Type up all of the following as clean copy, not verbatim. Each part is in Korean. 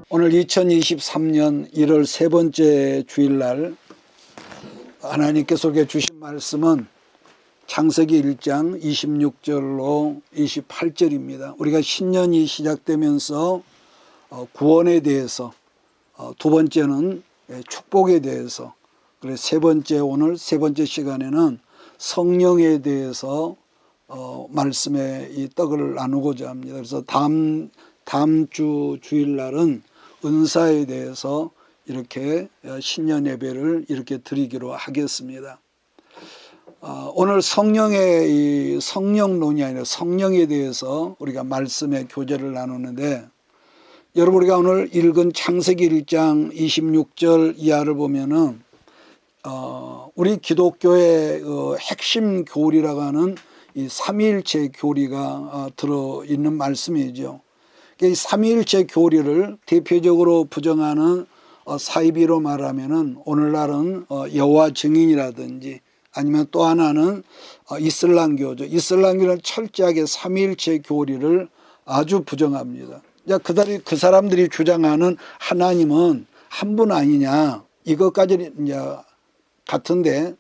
오늘 2023년 1월 세 번째 주일날 하나님께서 우리에게 주신 말씀은 창세기 1장 26절로 28절입니다. 우리가 신년이 시작되면서 구원에 대해서, 두 번째는 축복에 대해서, 그리고 세 번째, 오늘 세 번째 시간에는 성령에 대해서 말씀의 이 떡을 나누고자 합니다. 그래서 다음 주 주일날은 은사에 대해서 이렇게 신년 예배를 이렇게 드리기로 하겠습니다. 오늘 성령의 이 성령론이 아니라 성령에 대해서 우리가 말씀의 교제를 나누는데, 여러분 우리가 오늘 읽은 창세기 1장 26절 이하를 보면은 우리 기독교의 핵심 교리라고 하는 이 삼위일체 교리가 들어있는 말씀이죠. 이 삼위일체 교리를 대표적으로 부정하는 사이비로 말하면은 오늘날은 여호와 증인이라든지 아니면 또 하나는 이슬람교죠. 이슬람교는 철저하게 삼위일체 교리를 아주 부정합니다. 그 사람들이 주장하는 하나님은 한 분 아니냐, 이것까지는 이제 같은데,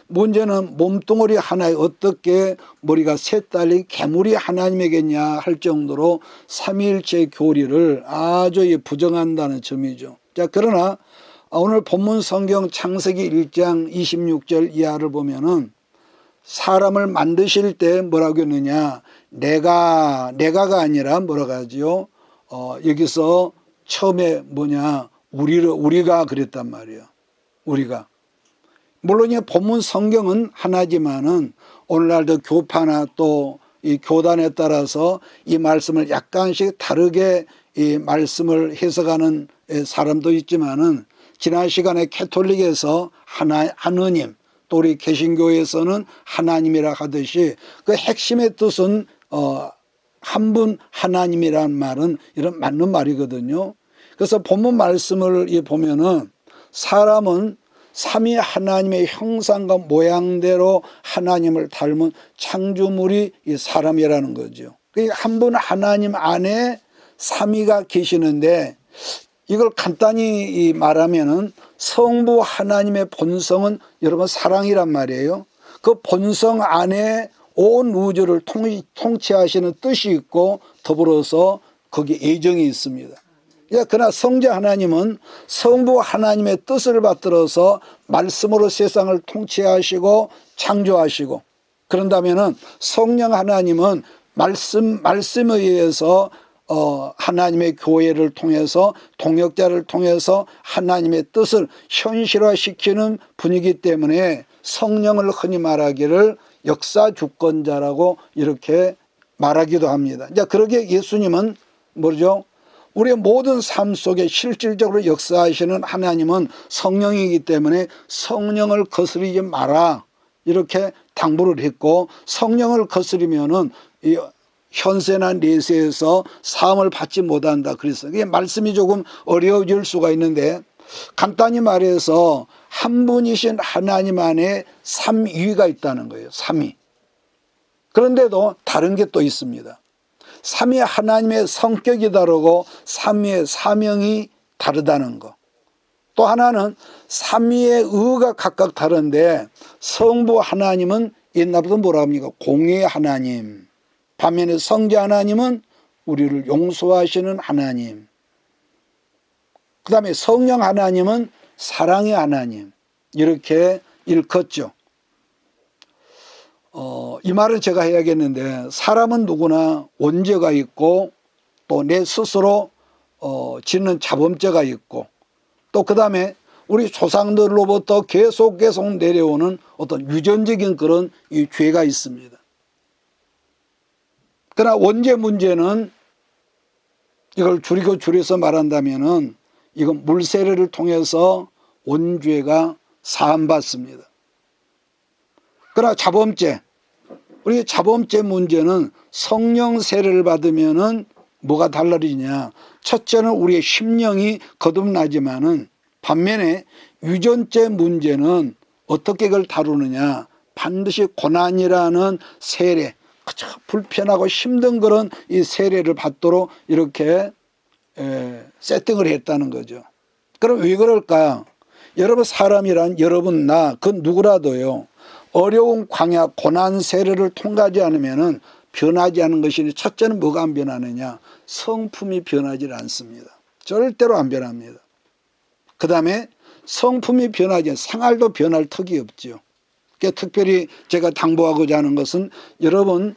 문제는 몸뚱어리 하나에 어떻게 머리가 셋 달린 괴물이 하나님이겠냐 할 정도로 삼위일체 교리를 아주 부정한다는 점이죠. 그러나 오늘 본문 성경 창세기 1장 26절 이하를 보면은 사람을 만드실 때 뭐라고 했느냐, 내가가 아니라 뭐라고 하지요? 여기서 처음에 뭐냐, 우리가 그랬단 말이에요. 우리가. 물론 이 본문 성경은 하나지만은 오늘날도 교파나 또 이 교단에 따라서 이 말씀을 약간씩 다르게 이 말씀을 해석하는 사람도 있지만은, 지난 시간에 캐톨릭에서 하느님, 또 우리 개신교에서는 하나님이라 하듯이 그 핵심의 뜻은 한 분 하나님이란 말은 이런 맞는 말이거든요. 그래서 본문 말씀을 보면은 사람은 삼위 하나님의 형상과 모양대로 하나님을 닮은 창조물이 이 사람이라는 거죠. 한 분 하나님 안에 삼위가 계시는데, 이걸 간단히 말하면은 성부 하나님의 본성은 여러분 사랑이란 말이에요. 그 본성 안에 온 우주를 통치하시는 뜻이 있고 더불어서 거기에 애정이 있습니다. 그러나 성자 하나님은 성부 하나님의 뜻을 받들어서 말씀으로 세상을 통치하시고 창조하시고, 그런다면은 성령 하나님은 말씀에 의해서 하나님의 교회를 통해서 동역자를 통해서 하나님의 뜻을 현실화시키는 분이기 때문에 성령을 흔히 말하기를 역사 주권자라고 이렇게 말하기도 합니다. 그러기에 예수님은 뭐죠? 우리의 모든 삶 속에 실질적으로 역사하시는 하나님은 성령이기 때문에 성령을 거스르지 마라 이렇게 당부를 했고, 성령을 거스르면은 이 현세나 내세에서 사함을 받지 못한다 그랬어요. 이게 말씀이 조금 어려워질 수가 있는데, 간단히 말해서 한 분이신 하나님 안에 삼위가 있다는 거예요. 삼위. 그런데도 다른 게 또 있습니다. 삼위 하나님의 성격이 다르고 삼위의 사명이 다르다는 거. 또 하나는 삼위의 의가 각각 다른데, 성부 하나님은 옛날부터 뭐라 합니까? 공의의 하나님. 반면에 성자 하나님은 우리를 용서하시는 하나님. 그 다음에 성령 하나님은 사랑의 하나님. 이렇게 일컫죠. 이 말을 제가 해야겠는데, 사람은 누구나 원죄가 있고 또 내 스스로 짓는 자범죄가 있고, 또 그 다음에 우리 조상들로부터 계속 내려오는 어떤 유전적인 그런 이 죄가 있습니다. 그러나 원죄 문제는 이걸 줄여서 말한다면은 이건 물세례를 통해서 원죄가 사함받습니다. 그러나 자범죄, 우리 자범죄 문제는 성령 세례를 받으면은 뭐가 달라지냐? 첫째는 우리의 심령이 거듭나지만은, 반면에 유전죄 문제는 어떻게 그걸 다루느냐? 반드시 고난이라는 세례, 불편하고 힘든 그런 이 세례를 받도록 이렇게 세팅을 했다는 거죠. 그럼 왜 그럴까? 여러분, 사람이란 여러분, 나, 그 누구라도요, 어려운 광야, 고난 세례를 통과하지 않으면은 변하지 않은 것이니, 첫째는 뭐가 안 변하느냐? 성품이 변하지 않습니다. 절대로 안 변합니다. 그 다음에 성품이 변하지, 생활도 변할 턱이 없죠. 특별히 제가 당부하고자 하는 것은, 여러분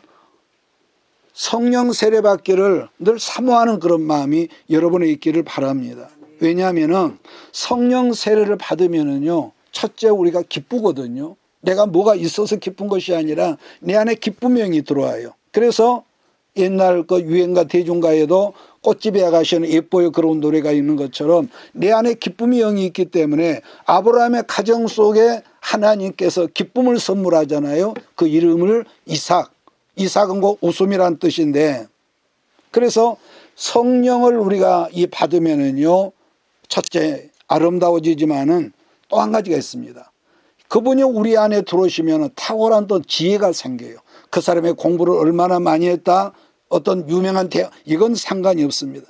성령 세례받기를 늘 사모하는 그런 마음이 여러분에 있기를 바랍니다. 왜냐하면 성령 세례를 받으면은요, 첫째 우리가 기쁘거든요. 내가 뭐가 있어서 기쁜 것이 아니라 내 안에 기쁨의 영이 들어와요. 그래서 옛날 그 유행가 대중가에도 꽃집에 가시는 예뻐요 그런 노래가 있는 것처럼 내 안에 기쁨의 영이 있기 때문에 아브라함의 가정 속에 하나님께서 기쁨을 선물하잖아요. 그 이름을 이삭. 이삭은 곧 웃음이란 뜻인데, 그래서 성령을 우리가 받으면은요, 첫째 아름다워지지만은 또 한 가지가 있습니다. 그분이 우리 안에 들어오시면 탁월한 또 지혜가 생겨요. 그 사람의 공부를 얼마나 많이 했다, 어떤 유명한 이건 상관이 없습니다.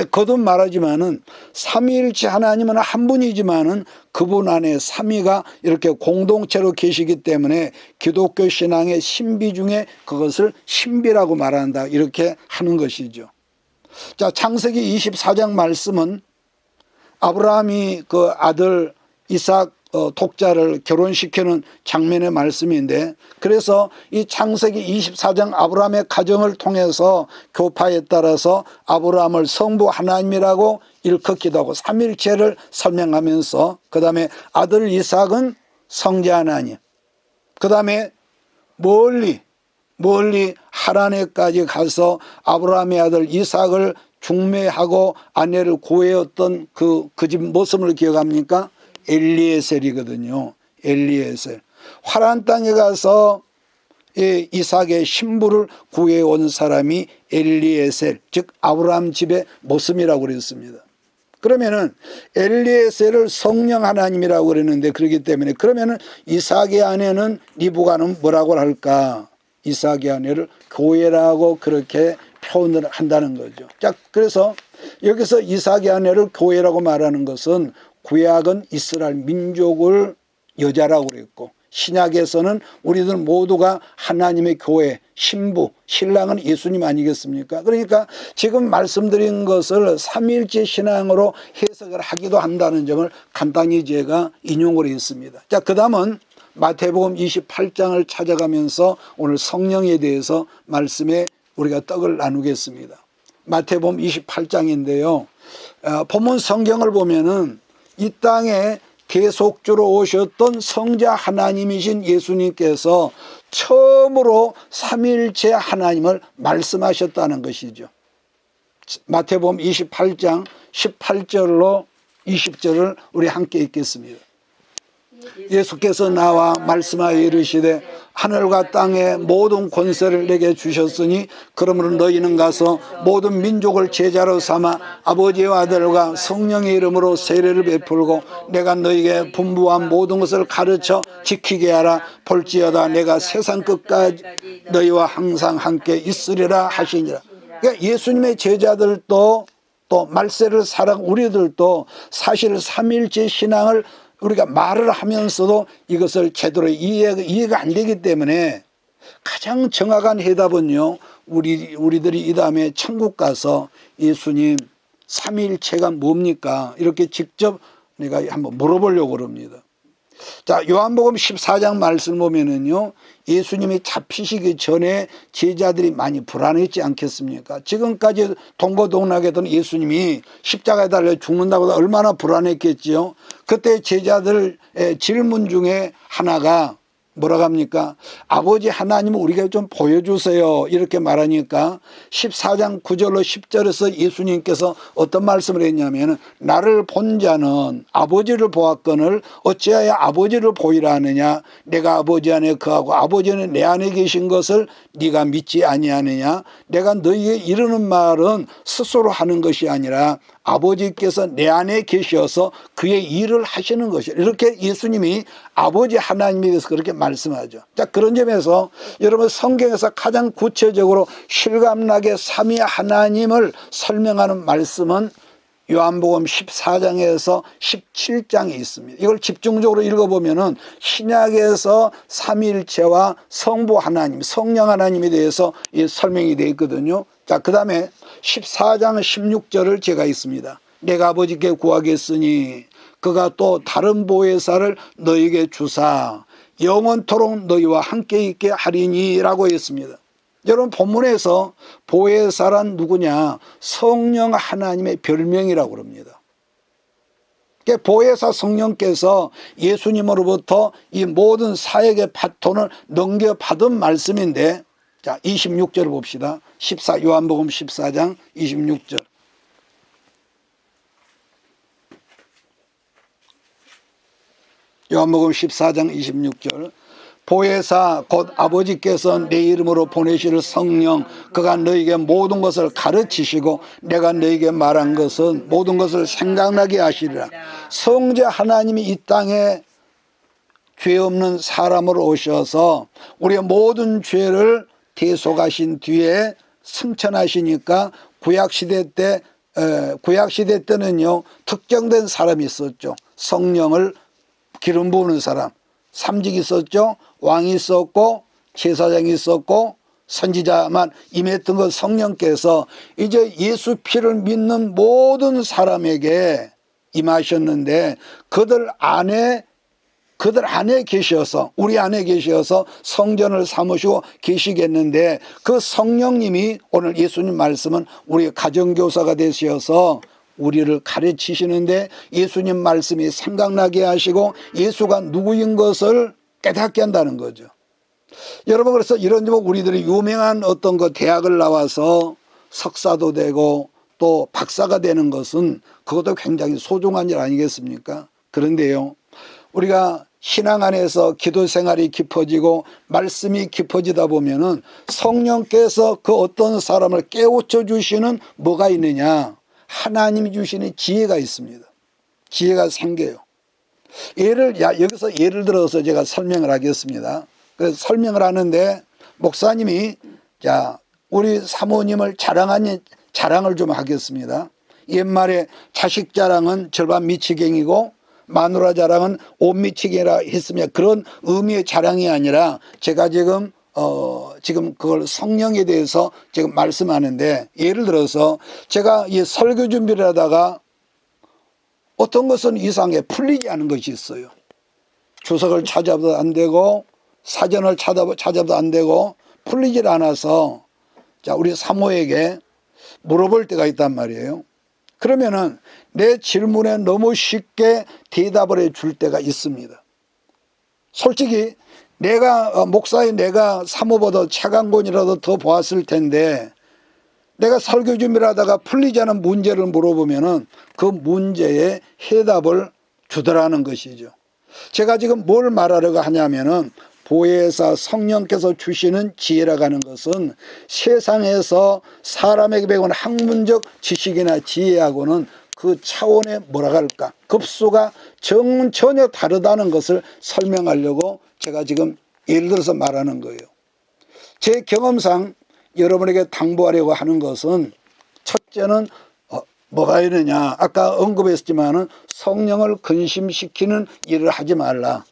거듭 말하지만은 삼위일체 하나님은 한 분이지만은 그분 안에 삼위가 이렇게 공동체로 계시기 때문에 기독교 신앙의 신비 중에 그것을 신비라고 말한다, 이렇게 하는 것이죠. 자, 창세기 24장 말씀은 아브라함이 그 아들 이삭 독자를 결혼시키는 장면의 말씀인데, 그래서 이 창세기 24장 아브라함의 가정을 통해서 교파에 따라서 아브라함을 성부 하나님이라고 일컫기도 하고 삼일체를 설명하면서, 그 다음에 아들 이삭은 성자 하나님, 그 다음에 멀리 하란에까지 가서 아브라함의 아들 이삭을 중매하고 아내를 구해왔던 그 집 모습을 기억합니까? 엘리에셀이거든요. 엘리에셀. 화란 땅에 가서 이삭의 신부를 구해온 사람이 엘리에셀, 즉 아브라함 집의 모습이라고 그랬습니다. 그러면은 엘리에셀을 성령 하나님이라고 그랬는데, 그렇기 때문에 그러면은 이삭의 아내는 리브가는 뭐라고 할까? 이삭의 아내를 교회라고 그렇게 표현을 한다는 거죠. 자, 그래서 여기서 이삭의 아내를 교회라고 말하는 것은 구약은 이스라엘 민족을 여자라고 그랬고, 신약에서는 우리들 모두가 하나님의 교회, 신부, 신랑은 예수님 아니겠습니까? 그러니까 지금 말씀드린 것을 삼위일체 신앙으로 해석을 하기도 한다는 점을 간단히 제가 인용을 했습니다. 자, 그 다음은 마태복음 28장을 찾아가면서 오늘 성령에 대해서 말씀에 우리가 떡을 나누겠습니다. 마태복음 28장인데요. 본문 성경을 보면은 이 땅에 계속주로 오셨던 성자 하나님이신 예수님께서 처음으로 삼위일체 하나님을 말씀하셨다는 것이죠. 마태복음 28장 18절로 20절을 우리 함께 읽겠습니다. 예수께서 나와 말씀하여 이르시되 하늘과 땅의 모든 권세를 내게 주셨으니 그러므로 너희는 가서 모든 민족을 제자로 삼아 아버지와 아들과 성령의 이름으로 세례를 베풀고 내가 너희에게 분부한 모든 것을 가르쳐 지키게 하라. 볼지어다 내가 세상 끝까지 너희와 항상 함께 있으리라 하시니라. 그러니까 예수님의 제자들도 또 말세를 살아간 우리들도 사실 삼위일체 신앙을 우리가 말을 하면서도 이것을 제대로 이해가 안 되기 때문에 가장 정확한 해답은요, 우리들이 이 다음에 천국 가서 예수님 삼위일체가 뭡니까? 이렇게 직접 내가 한번 물어보려고 합니다. 자, 요한복음 14장 말씀 보면은요, 예수님이 잡히시기 전에 제자들이 많이 불안했지 않겠습니까? 지금까지 동고동락했던 예수님이 십자가에 달려 죽는다고 얼마나 불안했겠지요? 그때 제자들의 질문 중에 하나가 뭐라고 합니까? 아버지 하나님을 우리가 좀 보여주세요. 이렇게 말하니까 14장 9절로 10절에서 예수님께서 어떤 말씀을 했냐면, 나를 본 자는 아버지를 보았거늘 어찌하여 아버지를 보이라 하느냐? 내가 아버지 안에 거하고 아버지는 내 안에 계신 것을 네가 믿지 아니하느냐? 내가 너희에게 이르는 말은 스스로 하는 것이 아니라 아버지께서 내 안에 계셔서 그의 일을 하시는 것이다. 이렇게 예수님이 아버지 하나님에 대해서 그렇게 말씀하죠. 자, 그런 점에서 여러분 성경에서 가장 구체적으로 실감나게 삼위 하나님을 설명하는 말씀은 요한복음 14장에서 17장에 있습니다. 이걸 집중적으로 읽어보면은 신약에서 삼위일체와 성부 하나님, 성령 하나님에 대해서 설명이 되어 있거든요. 자, 그 다음에 14장 16절을 제가 있습니다. 내가 아버지께 구하겠으니 그가 또 다른 보혜사를 너에게 주사 영원토록 너희와 함께 있게 하리니 라고 했습니다. 여러분 본문에서 보혜사란 누구냐? 성령 하나님의 별명이라고 그럽니다. 보혜사 성령께서 예수님으로부터 이 모든 사역의 바톤을 넘겨받은 말씀인데, 자 26절을 봅시다. 요한복음 14장 26절. 요한복음 14장 26절. 보혜사 곧 아버지께서 내 이름으로 보내실 성령 그가 너에게 모든 것을 가르치시고 내가 너에게 말한 것은 모든 것을 생각나게 하시리라. 성자 하나님이 이 땅에 죄 없는 사람으로 오셔서 우리의 모든 죄를 대속하신 뒤에 승천하시니까 구약시대 때는요 특정된 사람이 있었죠. 성령을 기름 부으는 사람, 삼직이 있었죠. 왕이 있었고 제사장이 있었고 선지자만 임했던 것. 성령께서 이제 예수 피를 믿는 모든 사람에게 임하셨는데 그들 안에 계셔서, 우리 안에 계셔서 성전을 삼으시고 계시겠는데 그 성령님이 오늘 예수님 말씀은 우리의 가정교사가 되셔서 우리를 가르치시는데 예수님 말씀이 생각나게 하시고 예수가 누구인 것을 깨닫게 한다는 거죠. 여러분, 그래서 이런 우리들이 유명한 어떤 대학을 나와서 석사도 되고 또 박사가 되는 것은 그것도 굉장히 소중한 일 아니겠습니까? 그런데요, 우리가 신앙 안에서 기도 생활이 깊어지고 말씀이 깊어지다 보면은 성령께서 그 어떤 사람을 깨우쳐 주시는 뭐가 있느냐? 하나님이 주시는 지혜가 있습니다. 지혜가 생겨요. 여기서 예를 들어서 제가 설명을 하겠습니다. 그래서 설명을 하는데 목사님이 자, 우리 사모님을 자랑을 좀 하겠습니다. 옛말에 자식 자랑은 절반 미치갱이고 마누라 자랑은 온 미치갱이라 했으며 그런 의미의 자랑이 아니라 제가 지금 그걸 성령에 대해서 지금 말씀하는데 예를 들어서 제가 이 설교 준비를 하다가 어떤 것은 이상하게 풀리지 않은 것이 있어요. 주석을 찾아봐도 안 되고 사전을 찾아봐도 안 되고 풀리질 않아서 자, 우리 사모에게 물어볼 때가 있단 말이에요. 그러면은 내 질문에 너무 쉽게 대답을 해줄 때가 있습니다. 솔직히 목사인 내가 사모보다 차관권이라도 더 보았을 텐데 내가 설교 준비를 하다가 풀리지 않은 문제를 물어보면은 그 문제에 해답을 주더라는 것이죠. 제가 지금 뭘 말하려고 하냐면은 보혜사 성령께서 주시는 지혜라고 하는 것은 세상에서 사람에게 배운 학문적 지식이나 지혜하고는 그 차원의 뭐라 할까 급수가 전혀 다르다는 것을 설명하려고 제가 지금 예를 들어서 말하는 거예요. 제 경험상 여러분에게 당부하려고 하는 것은 첫째는 뭐가 있느냐, 아까 언급했지만은 성령을 근심시키는 일을 하지 말라.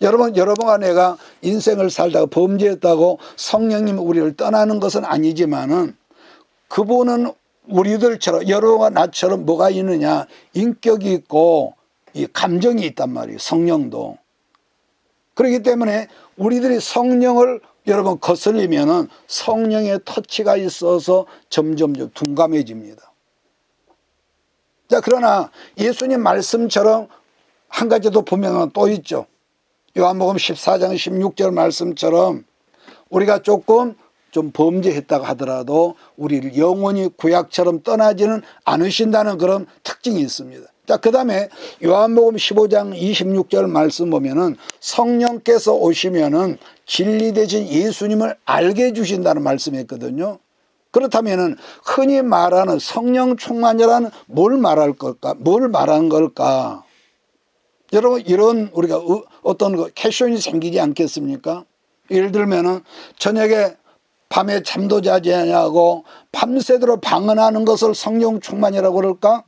여러분과 내가 인생을 살다가 범죄했다고 성령님이 우리를 떠나는 것은 아니지만은 그분은 우리들처럼 여러분과 나처럼 뭐가 있느냐, 인격이 있고 이 감정이 있단 말이에요. 성령도. 그렇기 때문에 우리들이 성령을 여러분 거슬리면은 성령의 터치가 있어서 점점 둔감해집니다. 자, 그러나 예수님 말씀처럼 한 가지 더 분명한 또 있죠. 요한복음 14장 16절 말씀처럼 우리가 조금 좀 범죄했다고 하더라도 우리를 영원히 구약처럼 떠나지는 않으신다는 그런 특징이 있습니다. 자, 그 다음에 요한복음 15장 26절 말씀 보면은 성령께서 오시면은 진리 되신 예수님을 알게 해주신다는 말씀이 있거든요. 그렇다면은 흔히 말하는 성령 충만이라는 뭘 말할 걸까? 뭘 말하는 걸까? 여러분, 이런 우리가 어떤 퀘션이 생기지 않겠습니까? 예를 들면은 저녁에 밤에 잠도 자지 않냐고 밤새도록 방언하는 것을 성령 충만이라고 그럴까?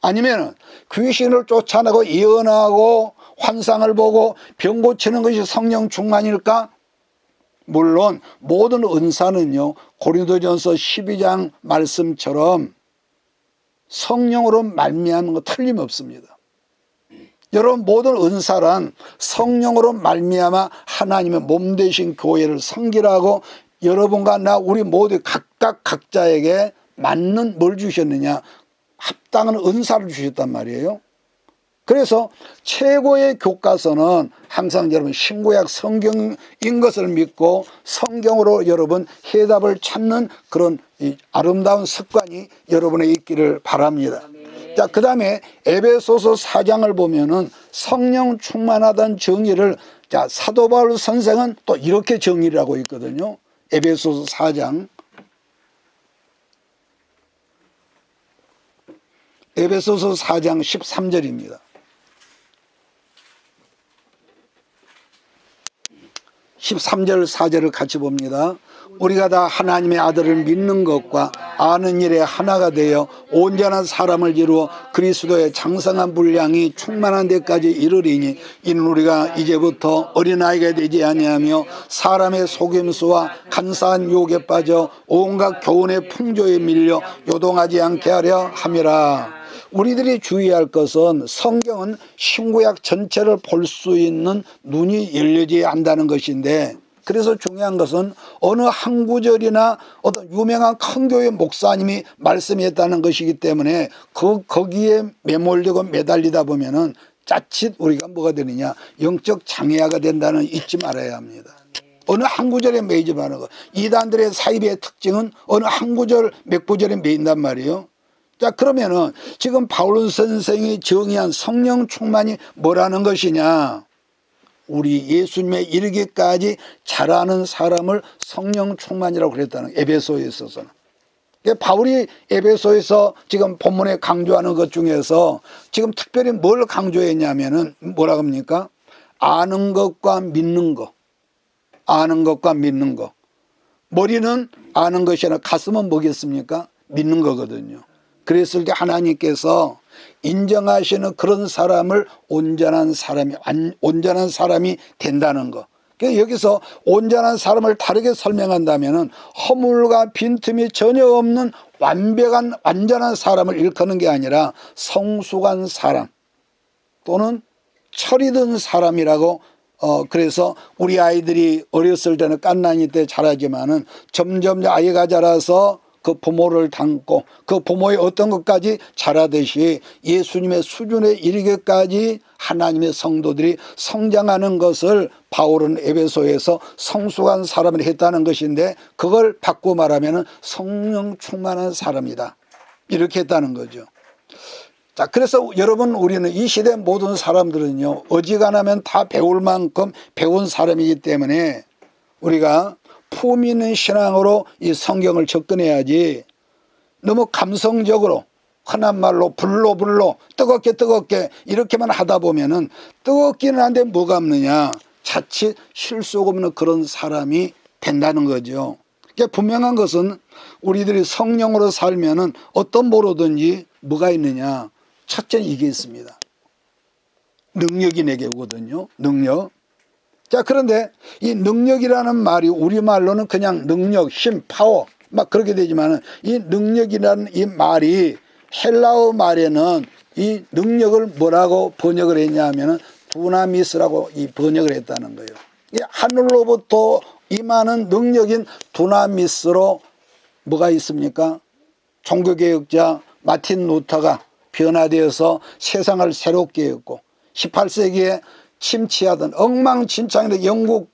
아니면 귀신을 쫓아내고 예언하고 환상을 보고 병 고치는 것이 성령 충만일까? 물론 모든 은사는요, 고린도전서 12장 말씀처럼 성령으로 말미암는 거 틀림없습니다. 여러분, 모든 은사란 성령으로 말미암아 하나님의 몸 되신 교회를 섬기라고 여러분과 나 우리 모두 각각 각자에게 맞는 뭘 주셨느냐? 합당한 은사를 주셨단 말이에요. 그래서 최고의 교과서는 항상 여러분 신구약 성경인 것을 믿고 성경으로 여러분 해답을 찾는 그런 이 아름다운 습관이 여러분에 있기를 바랍니다. 자, 그 다음에 에베소서 4장을 보면은 성령 충만하다는 정의를, 자, 사도 바울 선생은 또 이렇게 정의를 하고 있거든요. 에베소서 4장. 에베소서 4장 13절입니다. 13절 4절을 같이 봅니다. 우리가 다 하나님의 아들을 믿는 것과 아는 일에 하나가 되어 온전한 사람을 이루어 그리스도의 장성한 분량이 충만한 데까지 이르리니 이는 우리가 이제부터 어린아이가 되지 아니하며 사람의 속임수와 간사한 유혹에 빠져 온갖 교훈의 풍조에 밀려 요동하지 않게 하려 함이라. 우리들이 주의할 것은 성경은 신구약 전체를 볼 수 있는 눈이 열려져야 한다는 것인데, 그래서 중요한 것은 어느 한 구절이나 어떤 유명한 큰 교회 목사님이 말씀했다는 것이기 때문에 거기에 매몰되고 매달리다 보면은 자칫 우리가 뭐가 되느냐, 영적 장애아가 된다는 잊지 말아야 합니다. 어느 한 구절에 매이지 말는 거. 이단들의 사입의 특징은 어느 한 구절 몇 구절에 매인단 말이에요. 자, 그러면은 지금 바울 선생이 정의한 성령 충만이 뭐라는 것이냐? 우리 예수님에 이르기까지 자라는 사람을 성령 충만이라고 그랬다는, 에베소에 있어서는. 바울이 에베소에서 지금 본문에 강조하는 것 중에서 지금 특별히 뭘 강조했냐면은 뭐라고 합니까? 아는 것과 믿는 것. 아는 것과 믿는 것. 머리는 아는 것이 아니라 가슴은 뭐겠습니까? 믿는 거거든요. 그랬을 때 하나님께서 인정하시는 그런 사람을 온전한 사람이 된다는 거. 여기서 온전한 사람을 다르게 설명한다면 허물과 빈틈이 전혀 없는 완전한 사람을 일컫는 게 아니라 성숙한 사람 또는 철이 든 사람이라고. 그래서 우리 아이들이 어렸을 때는 갓난이 때 자라지만은 점점 아이가 자라서 그 부모를 닮고 그 부모의 어떤 것까지 자라듯이 예수님의 수준에 이르기까지 하나님의 성도들이 성장하는 것을 바울은 에베소에서 성숙한 사람을 했다는 것인데, 그걸 바꾸고 말하면 성령 충만한 사람이다, 이렇게 했다는 거죠. 자, 그래서 여러분, 우리는 이 시대 모든 사람들은요, 어지간하면 다 배울 만큼 배운 사람이기 때문에 우리가 품 있는 신앙으로 이 성경을 접근해야지, 너무 감성적으로 흔한 말로 불로 뜨겁게 이렇게만 하다 보면은 뜨겁기는 한데 뭐가 없느냐, 자칫 실속 없는 그런 사람이 된다는 거죠. 그러니까 분명한 것은 우리들이 성령으로 살면은 어떤 뭐로든지 뭐가 있느냐, 첫째는 이게 있습니다. 능력이 내게 오거든요. 능력. 자, 그런데 이 능력이라는 말이 우리말로는 그냥 능력, 힘, 파워 막 그렇게 되지만은 이 능력이라는 이 말이 헬라어 말에는 이 능력을 뭐라고 번역을 했냐 하면은 두나미스라고 이 번역을 했다는 거예요. 하늘로부터 임하는 능력인 두나미스로 뭐가 있습니까? 종교개혁자 마틴 루터가 변화되어서 세상을 새롭게 했고, 18세기에 침체하던 엉망진창의 영국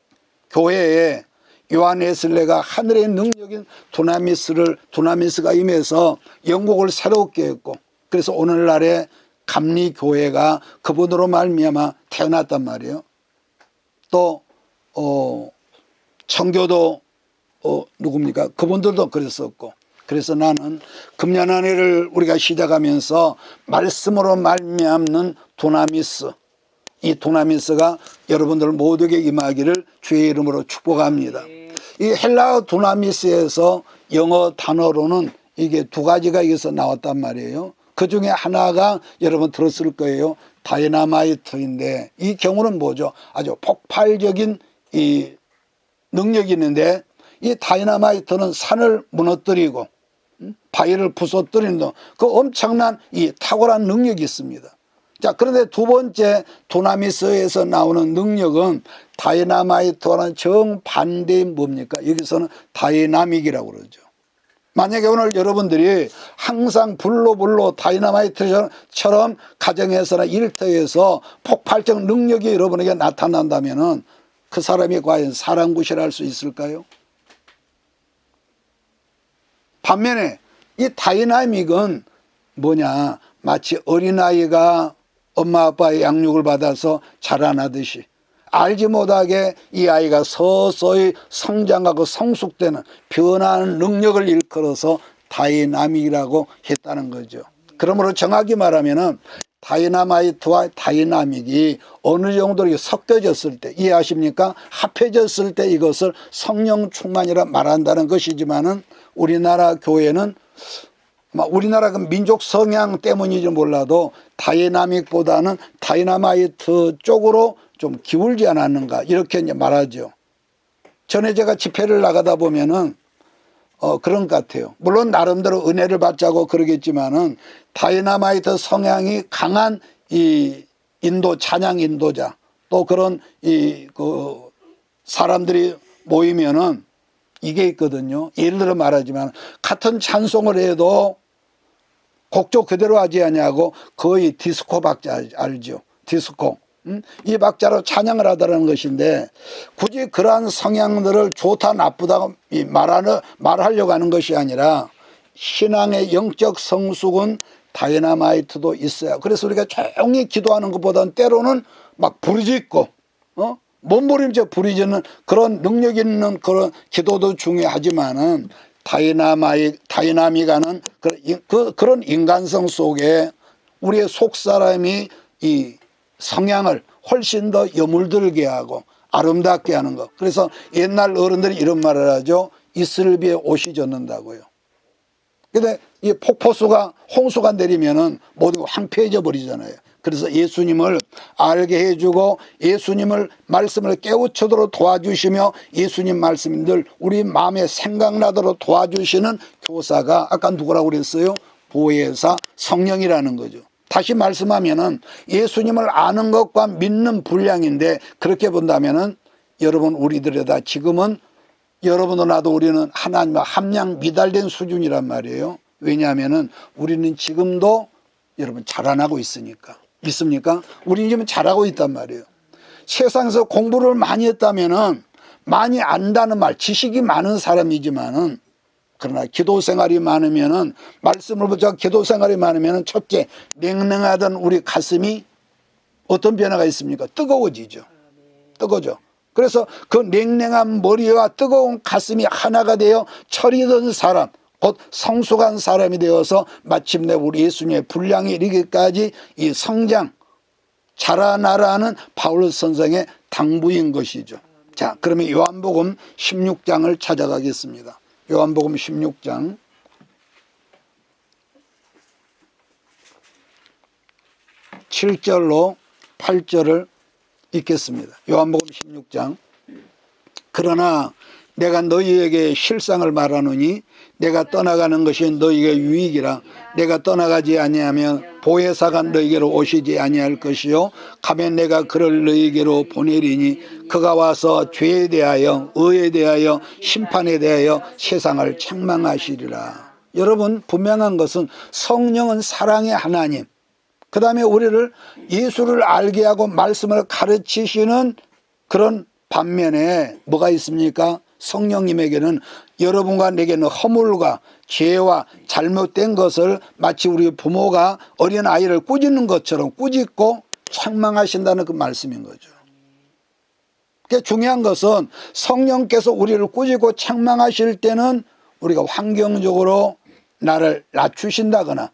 교회에 요한 웨슬레가 하늘의 능력인 두나미스가 임해서 영국을 새롭게 했고, 그래서 오늘날의 감리교회가 그분으로 말미암아 태어났단 말이에요. 또 청교도 누굽니까? 그분들도 그랬었고. 그래서 나는 금년 한 해를 우리가 시작하면서 말씀으로 말미암는 두나미스, 이 두나미스가 여러분들 모두에게 임하기를 주의 이름으로 축복합니다. 이 헬라어 두나미스에서 영어 단어로는 이게 두 가지가 여기서 나왔단 말이에요. 그 중에 하나가 여러분 들었을 거예요. 다이나마이트인데 이 경우는 뭐죠? 아주 폭발적인 이 능력이 있는데 이 다이나마이트는 산을 무너뜨리고 바위를 부숴뜨리는 그 엄청난 이 탁월한 능력이 있습니다. 자, 그런데 두 번째 두나미스에서 나오는 능력은 다이나마이트와는 정반대인 뭡니까? 여기서는 다이나믹이라고 그러죠. 만약에 오늘 여러분들이 항상 불로 다이나마이트처럼 가정에서나 일터에서 폭발적 능력이 여러분에게 나타난다면은 그 사람이 과연 사랑구실할 수 있을까요? 반면에 이 다이나믹은 뭐냐, 마치 어린아이가 엄마 아빠의 양육을 받아서 자라나듯이 알지 못하게 이 아이가 서서히 성장하고 성숙되는 변화하는 능력을 일컬어서 다이나믹이라고 했다는 거죠. 그러므로 정확히 말하면은 다이나마이트와 다이나믹이 어느 정도 섞여졌을 때, 이해하십니까? 합해졌을 때 이것을 성령 충만이라 말한다는 것이지만은 우리나라 교회는 우리나라 그 민족 성향 때문인지 몰라도 다이나믹보다는 다이나마이트 쪽으로 좀 기울지 않았는가 이렇게 이제 말하죠. 전에 제가 집회를 나가다 보면은 그런 것 같아요. 물론 나름대로 은혜를 받자고 그러겠지만은 다이나마이트 성향이 강한 이 찬양 인도자 또 그런 그 사람들이 모이면은 이게 있거든요. 예를 들어 말하지만 같은 찬송을 해도 곡조 그대로 하지 않냐고 거의 디스코 박자 알죠? 디스코. 이 박자로 찬양을 하다는 것인데 굳이 그러한 성향들을 좋다 나쁘다 말하려고 하는 것이 아니라 신앙의 영적 성숙은 다이나마이트도 있어요. 그래서 우리가 조용히 기도하는 것보다는 때로는 막 부르짖고 몸부림쳐 부르짖는 그런 능력 있는 그런 기도도 중요하지만은 다이나믹하는 그런 인간성 속에 우리의 속사람이 이 성향을 훨씬 더 여물들게 하고 아름답게 하는 것. 그래서 옛날 어른들이 이런 말을 하죠. 이슬비에 옷이 젖는다고요. 근데 이 폭포수가 홍수가 내리면은 모든 게 황폐해져 버리잖아요. 그래서 예수님을 알게 해주고 예수님을 말씀을 깨우쳐도록 도와주시며 예수님 말씀이 늘 우리 마음에 생각나도록 도와주시는 교사가 아까 누구라고 그랬어요? 보혜사 성령이라는 거죠. 다시 말씀하면은 예수님을 아는 것과 믿는 분량인데 그렇게 본다면은 여러분 우리들에다 지금은 여러분도 나도 우리는 하나님과 함량 미달된 수준이란 말이에요. 왜냐하면은 우리는 지금도 여러분 자라나고 있으니까. 믿습니까? 우리는 지금 잘하고 있단 말이에요. 세상에서 공부를 많이 했다면은 많이 안다는 말, 지식이 많은 사람이지만은 그러나 기도 생활이 많으면은 말씀을 보자 기도 생활이 많으면은 첫째 냉랭하던 우리 가슴이 어떤 변화가 있습니까? 뜨거워지죠. 뜨거워져. 그래서 그 냉랭한 머리와 뜨거운 가슴이 하나가 되어 철이던 사람, 곧 성숙한 사람이 되어서 마침내 우리 예수님의 분량에 이르기까지 이 성장, 자라나라는 바울 선생의 당부인 것이죠. 자, 그러면 요한복음 16장을 찾아가겠습니다. 요한복음 16장 7절로 8절을 읽겠습니다. 요한복음 16장. 그러나 내가 너희에게 실상을 말하노니 내가 떠나가는 것이 너희에게 유익이라. 내가 떠나가지 아니하면 보혜사가 너희에게로 오시지 아니할 것이요 가면 내가 그를 너희에게로 보내리니 그가 와서 죄에 대하여 의에 대하여 심판에 대하여 세상을 책망하시리라. 여러분 분명한 것은 성령은 사랑의 하나님, 그 다음에 우리를 예수를 알게 하고 말씀을 가르치시는 그런 반면에 뭐가 있습니까? 성령님에게는 여러분과 내게는 허물과 죄와 잘못된 것을 마치 우리 부모가 어린아이를 꾸짖는 것처럼 꾸짖고 책망하신다는 그 말씀인 거죠. 그러니까 중요한 것은 성령께서 우리를 꾸짖고 책망하실 때는 우리가 환경적으로 나를 낮추신다거나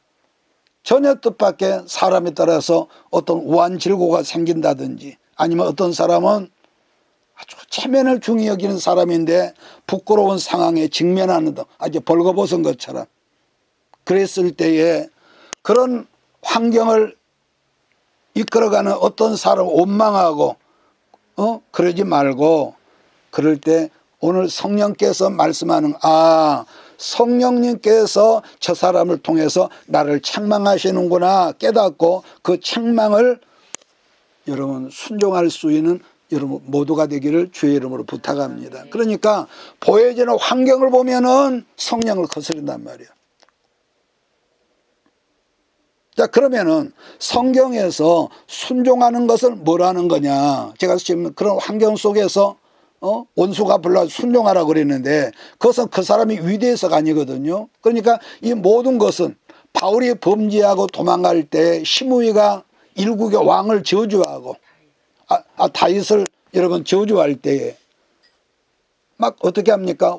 전혀 뜻밖의 사람에 따라서 어떤 우환질고가 생긴다든지 아니면 어떤 사람은 아주 체면을 중히 여기는 사람인데 부끄러운 상황에 직면하는 등 아주 벌거벗은 것처럼 그랬을 때에 그런 환경을 이끌어가는 어떤 사람 원망하고 그러지 말고 그럴 때 오늘 성령께서 말씀하는 성령님께서 저 사람을 통해서 나를 책망하시는구나 깨닫고 그 책망을 여러분 순종할 수 있는 여러분 모두가 되기를 주의 이름으로 부탁합니다. 그러니까 보여지는 환경을 보면은 성령을 거스른단 말이에요. 자, 그러면은 성경에서 순종하는 것을 뭐라는 거냐. 제가 지금 그런 환경 속에서 원수가 불러 순종하라고 그랬는데 그것은 그 사람이 위대해서가 아니거든요. 그러니까 이 모든 것은 바울이 범죄하고 도망갈 때 시므이가 일국의 왕을 저주하고 다윗을 여러분 저주할 때에 막 어떻게 합니까?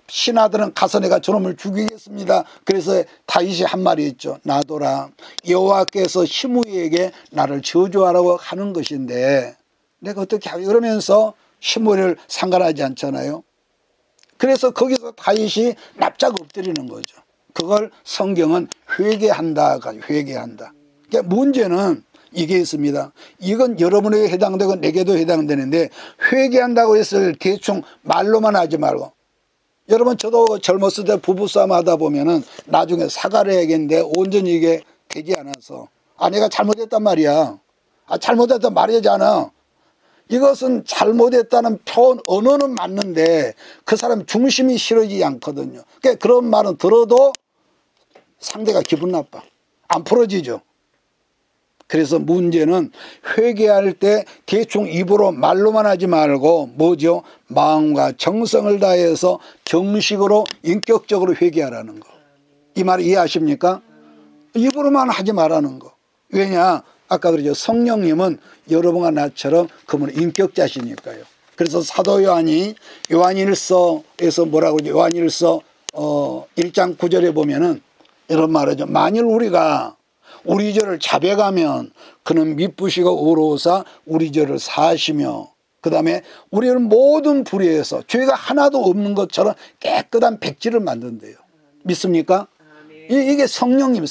신하들은 가서 내가 저놈을 죽이겠습니다. 그래서 다윗이 한 말이 있죠. 놔둬라. 여호와께서 시므이에게 나를 저주하라고 하는 것인데 내가 어떻게 하겠 그러면서 시므이를 상관하지 않잖아요. 그래서 거기서 다윗이 납작 엎드리는 거죠. 그걸 성경은 회개한다가 회개한다. 그러니까 문제는 이게 있습니다. 이건 여러분에게 해당되고 내게도 해당되는데 회개한다고 했을 대충 말로만 하지 말고 여러분 저도 젊었을 때 부부싸움 하다 보면은 나중에 사과를 해야겠는데 온전히 이게 되지 않아서 내가 잘못했단 말이야. 잘못했다 말하지 않아. 이것은 잘못했다는 표현 언어는 맞는데 그 사람 중심이 실어지지 않거든요. 그러니까 그런 말은 들어도 상대가 기분 나빠. 안 풀어지죠. 그래서 문제는 회개할 때 대충 입으로 말로만 하지 말고 뭐죠? 마음과 정성을 다해서 정식으로 인격적으로 회개하라는 거. 이 말 이해하십니까? 입으로만 하지 말라는 거. 왜냐? 아까 그러죠. 성령님은 여러분과 나처럼 그분은 인격자시니까요. 그래서 사도 요한이 요한일서에서 뭐라고 그러죠? 요한일서 1장 9절에 보면은 이런 말이죠. 만일 우리가 우리 죄를 자백하면 그는 미쁘시고 의로우사 우리 죄를 사하시며 그 다음에 우리는 모든 불의에서 죄가 하나도 없는 것처럼 깨끗한 백지를 만든대요. 믿습니까? 이게 성령님.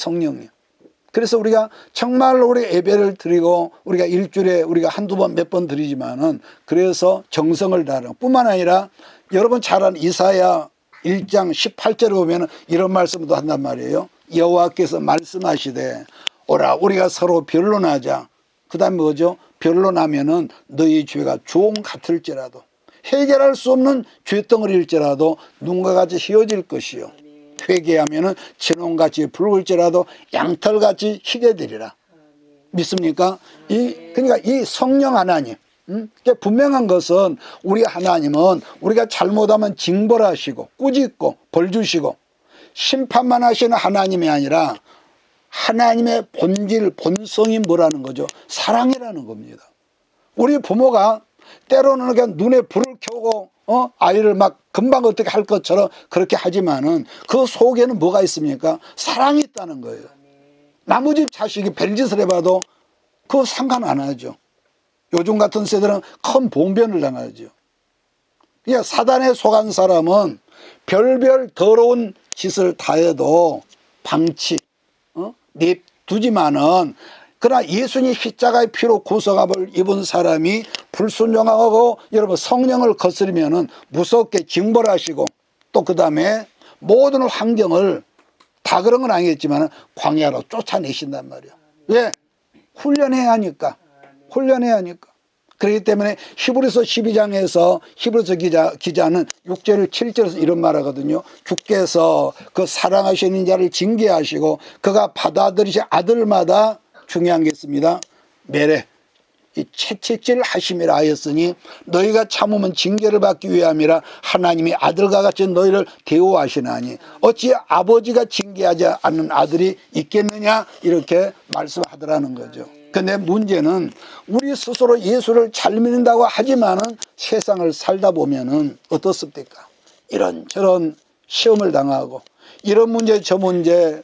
그래서 우리가 정말로 우리 예배를 드리고 우리가 일주일에 우리가 한두 번 몇 번 드리지만은 그래서 정성을 다하는 뿐만 아니라 여러분 잘 아는 이사야 1장 18절에 보면 이런 말씀도 한단 말이에요. 여호와께서 말씀하시되 오라 우리가 서로 변론하자. 그 다음에 뭐죠? 변론하면은 너희 죄가 주홍 같을지라도 해결할 수 없는 죄덩어리일지라도 눈과 같이 휘어질 것이요 회개하면은 진홍같이 붉을지라도 양털같이 희게 되리라. 믿습니까? 그러니까 이 성령 하나님 분명한 것은 우리 하나님은 우리가 잘못하면 징벌하시고 꾸짖고 벌 주시고 심판만 하시는 하나님이 아니라 하나님의 본질 본성이 뭐라는 거죠? 사랑이라는 겁니다. 우리 부모가 때로는 그냥 눈에 불을 켜고 아이를 막 금방 어떻게 할 것처럼 그렇게 하지만은 그 속에는 뭐가 있습니까? 사랑이 있다는 거예요. 나무 집 자식이 별짓을 해봐도 그거 상관 안 하죠. 요즘 같은 세대는 큰 봉변을 당하죠. 그러니까 사단에 속한 사람은 별별 더러운 짓을 다 해도 방치 냅두지만은 그러나 예수님 십자가의 피로 구속함을 입은 사람이 불순종하고 여러분 성령을 거스르면은 무섭게 징벌하시고 또 그 다음에 모든 환경을 다 그런 건 아니겠지만 광야로 쫓아내신단 말이에요. 왜? 훈련해야 하니까. 그렇기 때문에 히브리서 12장에서 히브리서 기자는 6절 7절에서 이런 말 하거든요. 주께서 그 사랑하시는 자를 징계하시고 그가 받아들이신 아들마다 중요한 게 있습니다. 매래 이 채찍질 하심이라 하였으니 너희가 참으면 징계를 받기 위함이라 하나님이 아들과 같이 너희를 대우하시나니 어찌 아버지가 징계하지 않는 아들이 있겠느냐 이렇게 말씀하더라는 거죠. 근데 문제는 우리 스스로 예수를 잘 믿는다고 하지만은 세상을 살다 보면은 어떻습니까? 이런저런 시험을 당하고 이런 문제 저 문제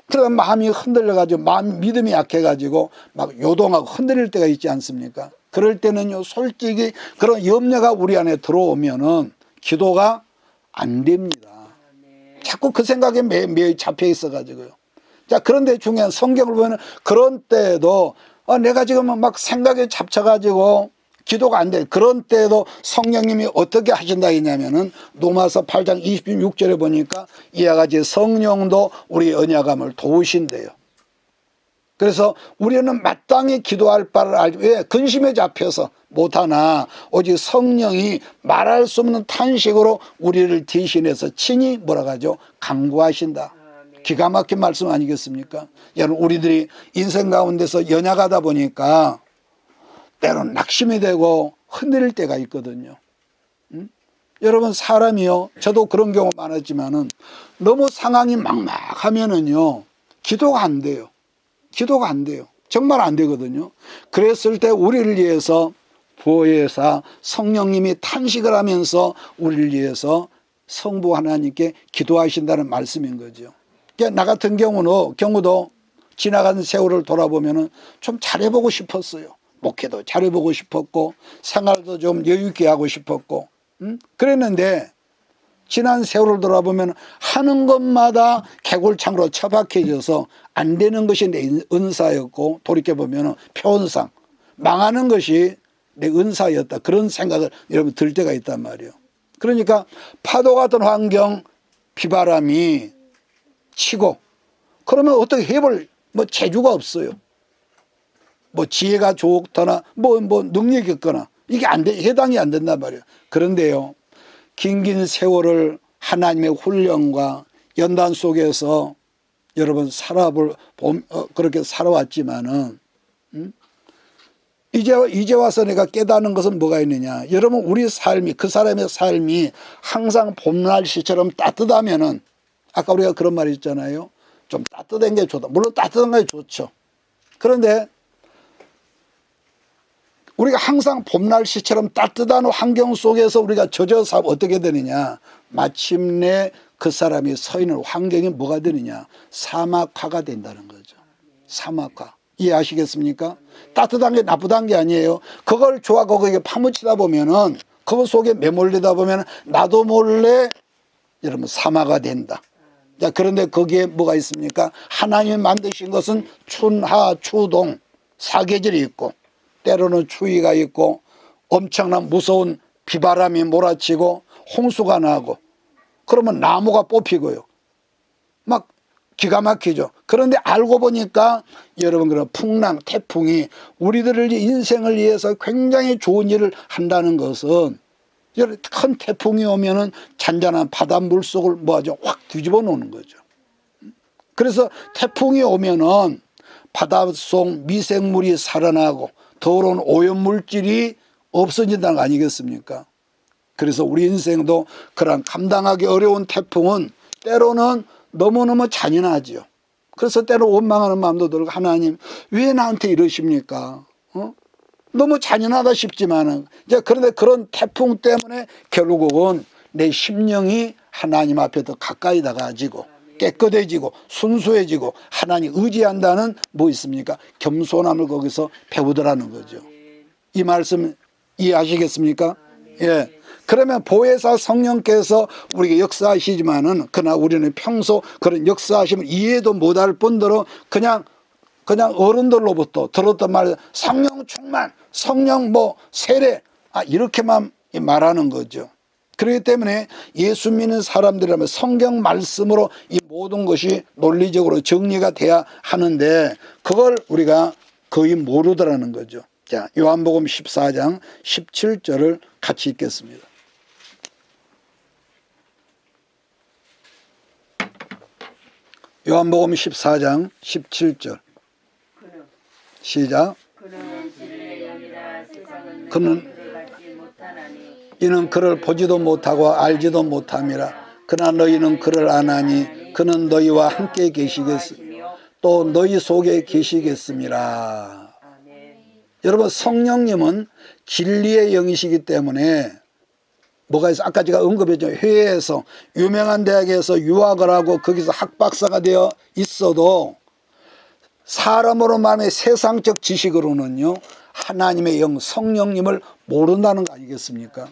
그러다 마음이 흔들려가지고 믿음이 약해가지고 막 요동하고 흔들릴 때가 있지 않습니까? 그럴 때는요 솔직히 그런 염려가 우리 안에 들어오면은 기도가 안 됩니다. 자꾸 그 생각에 매일 잡혀 있어가지고요. 자, 그런데 중요한 성경을 보면 그런 때에도 내가 지금 막 생각에 잡혀가지고 기도가 안 돼. 그런 때에도 성령님이 어떻게 하신다 했냐면은 로마서 8장 26절에 보니까 이와 같이 성령도 우리 언약함을 도우신대요. 그래서 우리는 마땅히 기도할 바를 알지. 왜? 근심에 잡혀서 못하나 오직 성령이 말할 수 없는 탄식으로 우리를 대신해서 친히 뭐라고 하죠? 간구하신다. 기가 막힌 말씀 아니겠습니까? 여러분 우리들이 인생 가운데서 연약하다 보니까 때로는 낙심이 되고 흔들릴 때가 있거든요. 여러분 사람이요 저도 그런 경우 많았지만은 너무 상황이 막막하면은요 기도가 안 돼요. 기도가 안 돼요. 정말 안 되거든요. 그랬을 때 우리를 위해서 보혜사 성령님이 탄식을 하면서 우리를 위해서 성부 하나님께 기도하신다는 말씀인 거죠. 그러니까 나 같은 경우도 지나가는 세월을 돌아보면은 좀 잘해보고 싶었어요. 목회도 잘해보고 싶었고 생활도 좀 여유있게 하고 싶었고 그랬는데 지난 세월을 돌아보면 하는 것마다 개골창으로 처박혀져서 안 되는 것이 내 은사였고 돌이켜보면 표현상 망하는 것이 내 은사였다 그런 생각을 여러분 들 때가 있단 말이에요. 그러니까 파도 같은 환경 비바람이 치고 그러면 어떻게 해볼 재주가 없어요. 지혜가 좋거나 능력이 있거나 이게 해당이 안 된단 말이에요. 그런데요 긴 세월을 하나님의 훈련과 연단 속에서 여러분 그렇게 살아왔지만은 이제 와서 내가 깨닫는 것은 뭐가 있느냐. 여러분 우리 삶이 그 사람의 삶이 항상 봄날씨처럼 따뜻하면은 아까 우리가 그런 말이 있잖아요. 좀 따뜻한 게 좋다. 물론 따뜻한 게 좋죠. 그런데 우리가 항상 봄날씨처럼 따뜻한 환경 속에서 우리가 젖어서 어떻게 되느냐. 마침내 그 사람이 서 있는 환경이 뭐가 되느냐. 사막화가 된다는 거죠. 사막화. 이해하시겠습니까? 따뜻한 게 나쁘다는 게 아니에요. 그걸 좋아하고 거기에 파묻히다 보면은 그거 속에 매몰리다 보면 나도 몰래 여러분 사막화 된다. 자, 그런데 거기에 뭐가 있습니까? 하나님이 만드신 것은 춘하 추동 사계절이 있고 때로는 추위가 있고 엄청난 무서운 비바람이 몰아치고 홍수가 나고 그러면 나무가 뽑히고요. 막 기가 막히죠. 그런데 알고 보니까 여러분 그런 풍랑, 태풍이 우리들을 인생을 위해서 굉장히 좋은 일을 한다는 것은 큰 태풍이 오면은 잔잔한 바닷물 속을 뭐하죠? 확 뒤집어 놓는 거죠. 그래서 태풍이 오면은 바닷속 미생물이 살아나고 더러운 오염물질이 없어진다는 거 아니겠습니까? 그래서 우리 인생도 그런 감당하기 어려운 태풍은 때로는 너무너무 잔인하죠. 그래서 때로 원망하는 마음도 들고 하나님 왜 나한테 이러십니까? 너무 잔인하다 싶지만은 이제 그런데 그런 태풍 때문에 결국은 내 심령이 하나님 앞에 더 가까이 다가지고 깨끗해지고 순수해지고 하나님 의지한다는 뭐 있습니까? 겸손함을 거기서 배우더라는 거죠. 이 말씀 이해하시겠습니까? 예. 그러면 보혜사 성령께서 우리에게 역사하시지만은 그러나 우리는 평소 그런 역사하심을 이해도 못할 뿐더러 그냥 어른들로부터 들었던 말 성령 충만, 성령 세례 이렇게만 말하는 거죠. 그렇기 때문에 예수 믿는 사람들이라면 성경 말씀으로 이 모든 것이 논리적으로 정리가 돼야 하는데 그걸 우리가 거의 모르더라는 거죠. 자, 요한복음 14장 17절을 같이 읽겠습니다. 요한복음 14장 17절 시작. 그는 그는 이는 그를 보지도 못하고 알지도 못함이라. 그러나 너희는 그를 아나니 그는 너희와 함께 계시겠으며 또 너희 속에 계시겠음이라. 여러분, 성령님은 진리의 영이시기 때문에 뭐가 있어? 아까 제가 언급했죠. 해외에서 유명한 대학에서 유학을 하고 거기서 학박사가 되어 있어도 사람으로 말하면 세상적 지식으로는요 하나님의 영 성령님을 모른다는 거 아니겠습니까?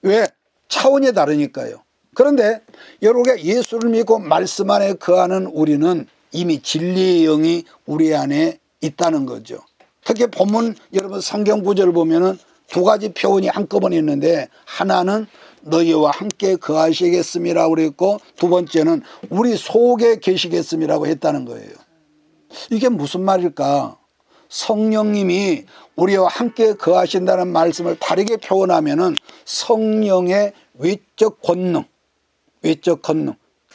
왜? 차원이 다르니까요. 그런데 여러분가 예수를 믿고 말씀 안에 거하는 우리는 이미 진리의 영이 우리 안에 있다는 거죠. 특히 본문 여러분 성경 구절을 보면은 두 가지 표현이 한꺼번에 있는데 하나는 너희와 함께 거하시겠음이라고 그랬고 두 번째는 우리 속에 계시겠음이라고 했다는 거예요. 이게 무슨 말일까? 성령님이 우리와 함께 거하신다는 말씀을 다르게 표현하면은 성령의 외적 권능,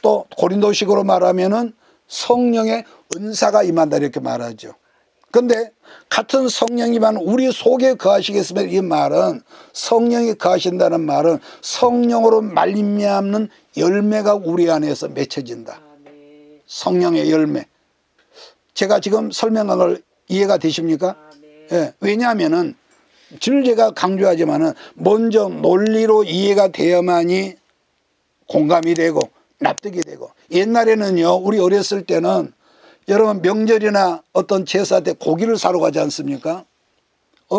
또 고린도식으로 말하면은 성령의 은사가 임한다 이렇게 말하죠. 근데 같은 성령이만 우리 속에 거하시겠으면 이 말은 성령이 거하신다는 말은 성령으로 말미암는 열매가 우리 안에서 맺혀진다. 성령의 열매. 제가 지금 설명한 걸 이해가 되십니까? 예, 왜냐하면은 제가 강조하지만은 먼저 논리로 이해가 되어야만이 공감이 되고 납득이 되고. 옛날에는요 우리 어렸을 때는 여러분 명절이나 어떤 제사 때 고기를 사러 가지 않습니까?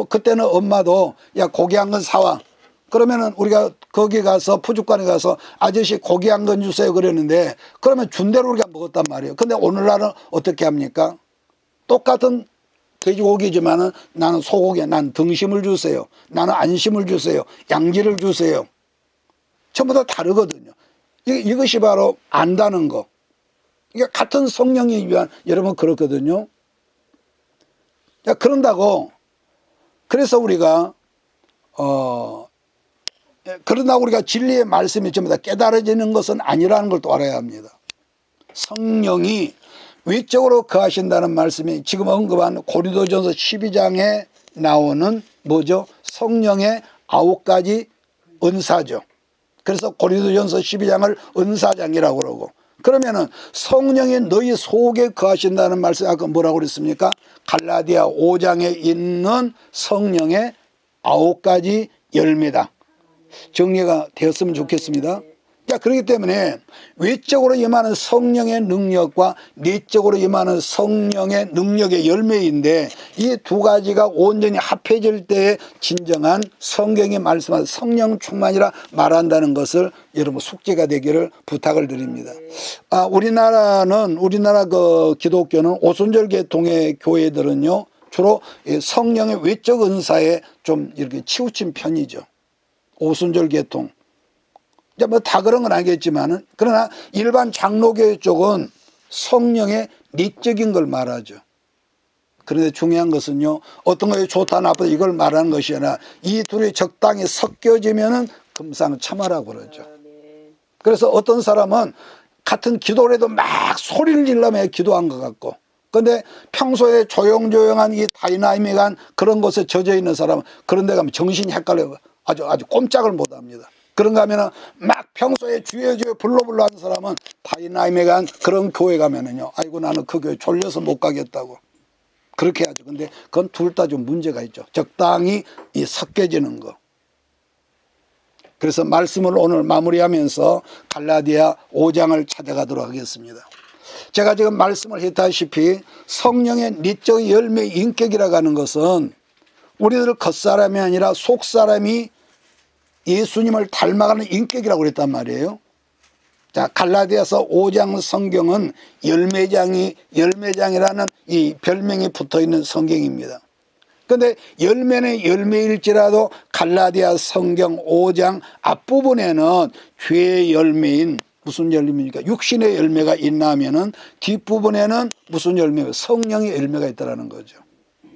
그때는 엄마도 야 고기 한 건 사와. 그러면은 우리가 거기 가서 푸주간에 가서 아저씨 고기 한 건 주세요 그랬는데 그러면 준 대로 우리가 먹었단 말이에요. 근데 오늘날은 어떻게 합니까? 똑같은 돼지고기지만은 나는 소고기, 난 등심을 주세요. 나는 안심을 주세요. 양지를 주세요. 전부 다 다르거든요. 이것이 바로 안다는 거. 이게 같은 성령이 위한 여러분 그렇거든요. 그런다고 그래서 우리가 그런다고 우리가 진리의 말씀이 전부 다 깨달아지는 것은 아니라는 걸 또 알아야 합니다. 성령이 외적으로 거하신다는 말씀이 지금 언급한 고린도전서 12장에 나오는 뭐죠? 성령의 9가지 은사죠. 그래서 고린도전서 12장을 은사장이라고 그러고 그러면은 성령이 너희 속에 거하신다는 말씀 아까 뭐라고 그랬습니까? 갈라디아 5장에 있는 성령의 9가지 열매다. 정리가 되었으면 좋겠습니다. 그렇기 때문에 외적으로 임하는 성령의 능력과 내적으로 임하는 성령의 능력의 열매인데 이 두 가지가 온전히 합해질 때에 진정한 성경이 말씀하는 성령 충만이라 말한다는 것을 여러분 숙지가 되기를 부탁을 드립니다. 우리나라 그 기독교는 오순절 계통의 교회들은요 주로 성령의 외적 은사에 좀 이렇게 치우친 편이죠. 오순절 계통. 뭐 다 그런 건 아니겠지만은 그러나 일반 장로교회 쪽은 성령의 내적인 걸 말하죠. 그런데 중요한 것은요 어떤 것이 좋다 나쁘다 이걸 말하는 것이 아니라 이 둘이 적당히 섞여지면은 금상첨화라고 그러죠. 그래서 어떤 사람은 같은 기도를 해도 막 소리를 질러며 기도한 것 같고 근데 평소에 조용조용한 이 다이나믹한 그런 곳에 젖어 있는 사람은 그런 데 가면 정신이 헷갈려 아주 꼼짝을 못 합니다. 그런가 하면은 막 평소에 주여 불러불러 하는 사람은 다이나믹한 그런 교회 가면은요 아이고 나는 그 교회 졸려서 못 가겠다고 그렇게 하죠. 근데 그건 둘 다 좀 문제가 있죠. 적당히 섞여지는 거. 그래서 말씀을 오늘 마무리하면서 갈라디아 5장을 찾아가도록 하겠습니다. 제가 지금 말씀을 했다시피 성령의 내적 열매 인격이라고 하는 것은 우리들 겉사람이 아니라 속사람이 예수님을 닮아가는 인격이라고 그랬단 말이에요. 자, 갈라디아서 5장 성경은 열매장이라는 이 별명이 붙어 있는 성경입니다. 그런데 열매는 열매일지라도 갈라디아 성경 5장 앞부분에는 죄의 열매인 무슨 열매입니까? 육신의 열매가 있나 하면은 뒷부분에는 무슨 열매가 성령의 열매가 있다는 거죠.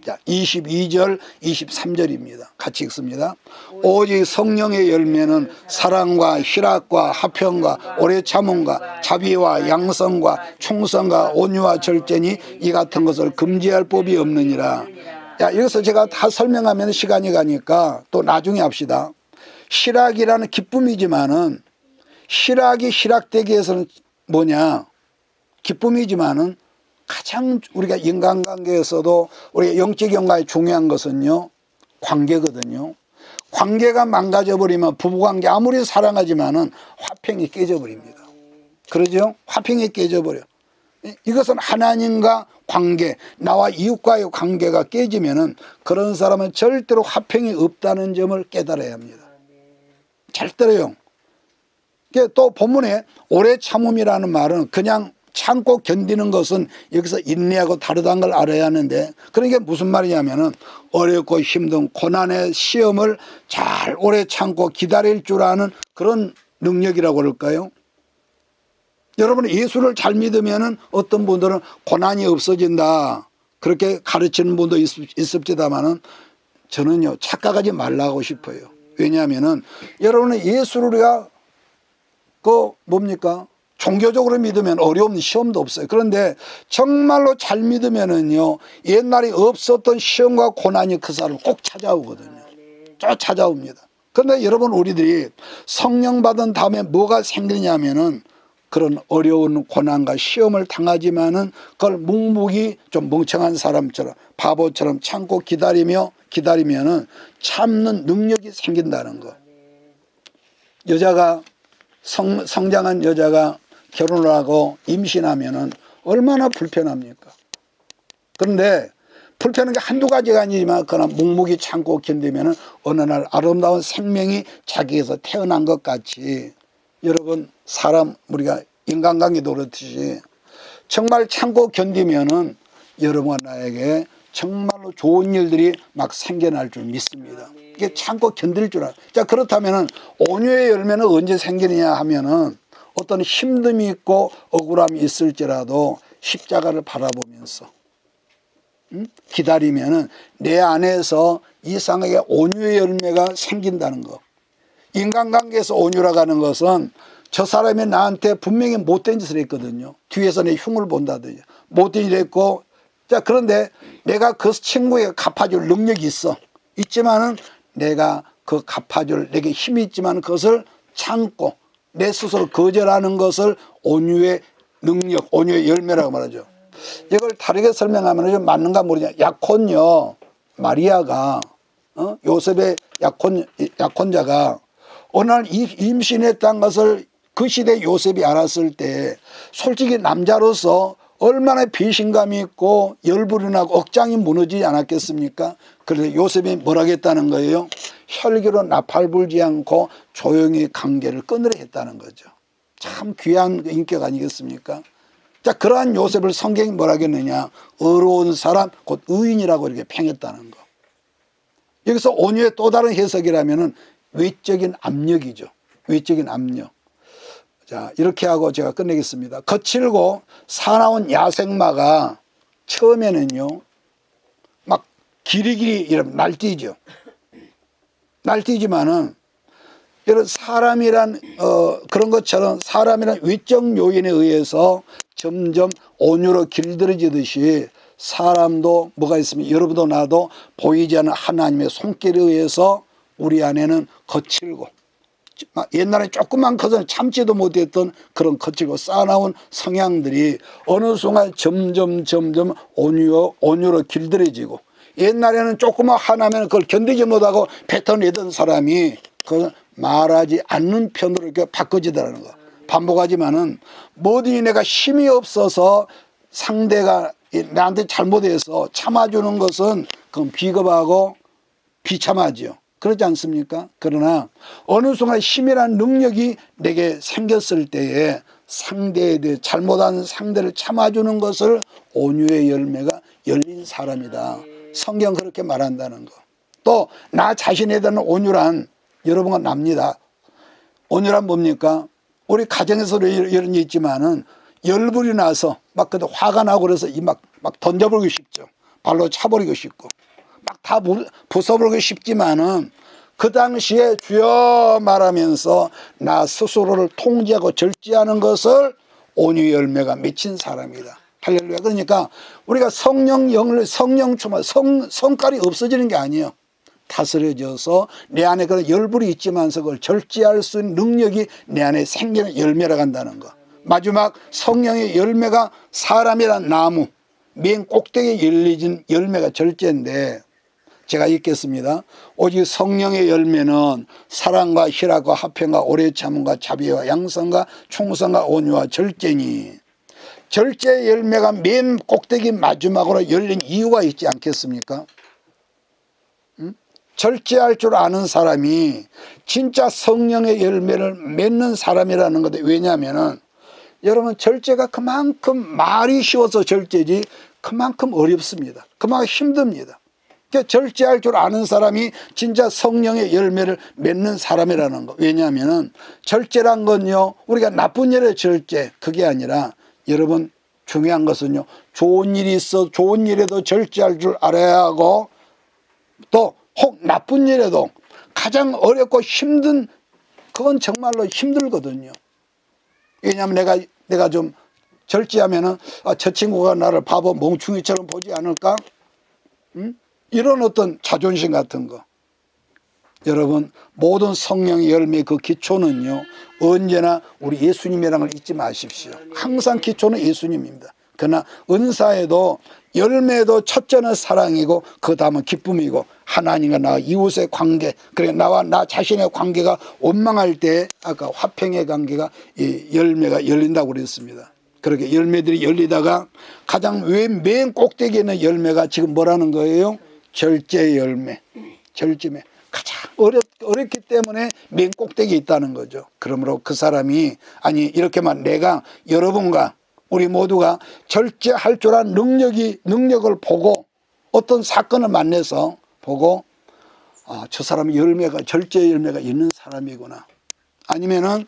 자, 22절, 23절입니다. 같이 읽습니다. 오직 성령의 열매는 사랑과 희락과 화평과 오래 참음과 자비와 양성과 충성과 온유와 절제니 이 같은 것을 금지할 법이 없느니라. 야, 여기서 제가 다 설명하면 시간이 가니까 또 나중에 합시다. 희락이라는 기쁨이지만은, 희락이 희락되기 위해서는 뭐냐? 기쁨이지만은 가장 우리가 인간관계에서도 우리가 영적 연관에 중요한 것은요, 관계거든요. 관계가 망가져버리면 부부관계 아무리 사랑하지만은 화평이 깨져버립니다. 그러죠? 화평이 깨져버려. 이것은 하나님과 관계, 나와 이웃과의 관계가 깨지면은 그런 사람은 절대로 화평이 없다는 점을 깨달아야 합니다. 절대로요. 또 본문에 오래 참음이라는 말은 그냥 참고 견디는 것은 여기서 인내하고 다르다는 걸 알아야 하는데, 그러니까 무슨 말이냐면은 어렵고 힘든 고난의 시험을 잘 오래 참고 기다릴 줄 아는 그런 능력이라고 그럴까요? 여러분, 예수를 잘 믿으면은 어떤 분들은 고난이 없어진다 그렇게 가르치는 분도 있습니다만은 저는요, 착각하지 말라고 싶어요. 왜냐하면은 여러분은 예수를 우리가 뭡니까? 종교적으로 믿으면 어려운 시험도 없어요. 그런데 정말로 잘 믿으면은요, 옛날에 없었던 시험과 고난이 그 사람을 꼭 찾아오거든요. 쭉 찾아옵니다. 그런데 여러분, 우리들이 성령 받은 다음에 뭐가 생기냐면은 그런 어려운 고난과 시험을 당하지만은 그걸 묵묵히 좀 멍청한 사람처럼 바보처럼 참고 기다리면은 참는 능력이 생긴다는 거. 여자가 성장한 여자가 결혼을 하고 임신하면은 얼마나 불편합니까? 그런데 불편한 게 한두 가지가 아니지만 그러나 묵묵히 참고 견디면은 어느 날 아름다운 생명이 자기에서 태어난 것 같이, 여러분, 사람 우리가 인간관계도 그렇듯이 정말 참고 견디면은 여러분과 나에게 정말로 좋은 일들이 막 생겨날 줄 믿습니다. 이게 참고 견딜 줄 알아요. 자, 그렇다면은 온유의 열매는 언제 생기느냐 하면은 어떤 힘듦이 있고 억울함이 있을지라도 십자가를 바라보면서 기다리면은 내 안에서 이상하게 온유의 열매가 생긴다는 거. 인간관계에서 온유라고 하는 것은 저 사람이 나한테 분명히 못된 짓을 했거든요. 뒤에서 내 흉을 본다든지 못된 일을 했고, 자, 그런데 내가 그 친구에게 갚아줄 능력이 있지만은 내가 그 갚아줄 내게 힘이 있지만 그것을 참고 내 스스로 거절하는 것을 온유의 능력, 온유의 열매라고 말하죠. 이걸 다르게 설명하면 좀 맞는가 모르냐. 약혼요, 마리아가 요셉의 약혼자가 어느 날 임신했다는 것을 그 시대 요셉이 알았을 때 솔직히 남자로서 얼마나 배신감이 있고 열불이 나고 억장이 무너지지 않았겠습니까? 그래서 요셉이 뭐라 했다는 거예요? 혈기로 나팔 불지 않고 조용히 관계를 끊으려 했다는 거죠. 참 귀한 인격 아니겠습니까? 자, 그러한 요셉을 성경이 뭐라 했느냐? 의로운 사람, 곧 의인이라고 이렇게 평했다는 거. 여기서 온유의 또 다른 해석이라면은 외적인 압력이죠. 외적인 압력. 자, 이렇게 하고 제가 끝내겠습니다. 거칠고 사나운 야생마가 처음에는요, 막 길이길이 이렇게 날뛰죠. 날뛰지만은, 이런 사람이란, 그런 것처럼 사람이란 외적 요인에 의해서 점점 온유로 길들여지듯이 사람도 뭐가 있으면 여러분도 나도 보이지 않는 하나님의 손길에 의해서 우리 안에는 거칠고, 옛날에 조금만 커서 참지도 못했던 그런 거칠고 싸나운 성향들이 어느 순간 점점 온유로 길들여지고, 옛날에는 조금만 화나면 그걸 견디지 못하고 뱉어내던 사람이 그 말하지 않는 편으로 이렇게 바꿔지더라는 거. 반복하지만은 뭐든지 내가 힘이 없어서 상대가 나한테 잘못해서 참아주는 것은 그건 비겁하고 비참하지요. 그렇지 않습니까? 그러나 어느 순간 힘이란 능력이 내게 생겼을 때에 상대에 대해 잘못한 상대를 참아주는 것을 온유의 열매가 열린 사람이다. 성경 그렇게 말한다는 거. 또 나 자신에 대한 온유란 여러분과 납니다. 온유란 뭡니까? 우리 가정에서도 이런 게 있지만은 열불이 나서 막 그때 화가 나고 그래서 막 던져버리고 싶죠. 발로 차버리고 싶고 막 다 부숴버리고 싶지만은 그 당시에 주여 말하면서 나 스스로를 통제하고 절제하는 것을 온유의 열매가 맺힌 사람이다. 할렐루야. 그러니까 우리가 성령 충만, 성깔이 없어지는 게 아니에요. 다스려져서 내 안에 그런 열불이 있지만서 그걸 절제할 수 있는 능력이 내 안에 생기는 열매라고 한다는 거. 마지막 성령의 열매가 사람이란 나무 맨 꼭대기에 열리진 열매가 절제인데, 제가 읽겠습니다. 오직 성령의 열매는 사랑과 희락과 화평과 오래 참음과 자비와 양선과 충성과 온유와 절제니, 절제의 열매가 맨 꼭대기 마지막으로 열린 이유가 있지 않겠습니까? 절제할 줄 아는 사람이 진짜 성령의 열매를 맺는 사람이라는 건데, 왜냐하면 여러분, 절제가 그만큼 말이 쉬워서 절제지 그만큼 어렵습니다. 그만큼 힘듭니다. 절제할 줄 아는 사람이 진짜 성령의 열매를 맺는 사람이라는 거. 왜냐하면 절제란 건요, 우리가 나쁜 일에 절제, 그게 아니라 여러분, 중요한 것은요, 좋은 일이 있어 좋은 일에도 절제할 줄 알아야 하고, 또 혹 나쁜 일에도 가장 어렵고 힘든, 그건 정말로 힘들거든요. 왜냐하면 내가 좀 절제하면은 저 친구가 나를 바보 멍충이처럼 보지 않을까? 이런 어떤 자존심 같은 거. 여러분, 모든 성령의 열매의 그 기초는요, 언제나 우리 예수님이라는 걸 잊지 마십시오. 항상 기초는 예수님입니다. 그러나 은사에도 열매도 첫째는 사랑이고 그 다음은 기쁨이고, 하나님과 나 이웃의 관계, 그래 나와 나 자신의 관계가 원망할 때 아까 화평의 관계가 이 열매가 열린다고 그랬습니다. 그렇게 열매들이 열리다가 가장 맨 꼭대기에 있는 열매가 지금 뭐라는 거예요? 절제 열매. 절제매. 가장 어렵기 때문에 맨 꼭대기에 있다는 거죠. 그러므로 그 사람이, 아니 이렇게만 내가 여러분과 우리 모두가 절제할 줄 아는 능력을 보고 어떤 사건을 만나서 보고, 저 사람이 절제 열매가 있는 사람이구나. 아니면은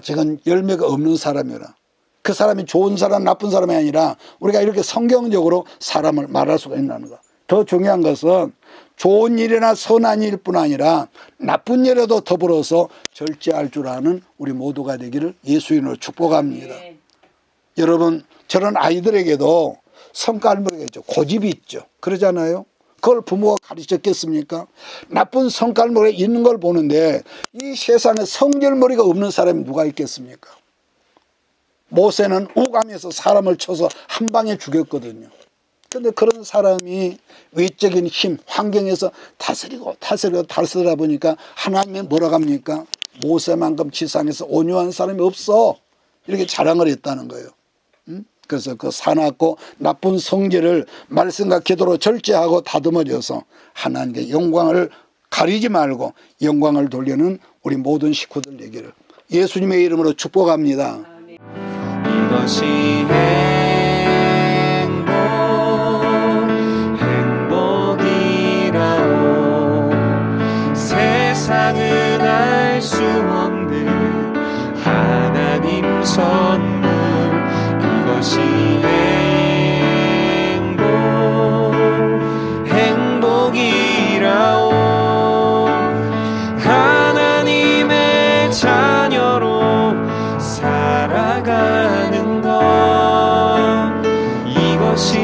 저건 열매가 없는 사람이라. 그 사람이 좋은 사람 나쁜 사람이 아니라 우리가 이렇게 성경적으로 사람을 말할 수가 있다는 거. 더 중요한 것은 좋은 일이나 선한 일뿐 아니라 나쁜 일에도 더불어서 절제할 줄 아는 우리 모두가 되기를 예수님으로 축복합니다. 네. 여러분, 저런 아이들에게도 성깔머리가 있죠. 고집이 있죠. 그러잖아요. 그걸 부모가 가르쳤겠습니까? 나쁜 성깔머리가 있는 걸 보는데 이 세상에 성질머리가 없는 사람이 누가 있겠습니까? 모세는 우감에서 사람을 쳐서 한 방에 죽였거든요. 그런데 그런 사람이 외적인 힘, 환경에서 다스리다 보니까 하나님이 뭐라고 합니까? 모세만큼 지상에서 온유한 사람이 없어. 이렇게 자랑을 했다는 거예요. 그래서 그 사납고 나쁜 성질을 말씀과 기도로 절제하고 다듬어져서 하나님께 영광을 가리지 말고 영광을 돌리는 우리 모든 식구들 되기를 예수님의 이름으로 축복합니다. 이것이 행복이라오. 세상은 알 수 없는 하나님 선물. 이것이 행복이라오. 하나님의 자녀로 살아가는 것. 이것이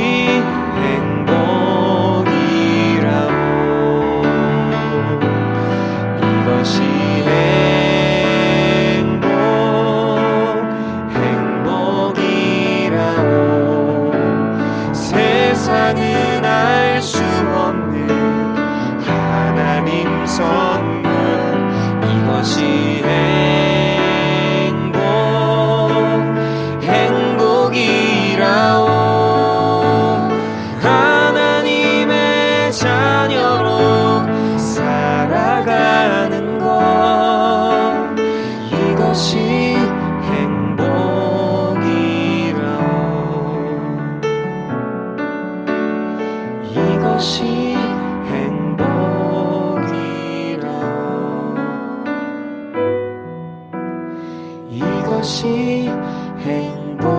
행복이라오. 이것이 세상은 알 수 없는 하나님 선물. 이것이 행복이라오. 하나님의 자녀로 살아가는 것. 이것이 이것이 행복이라오. 이것이 행복.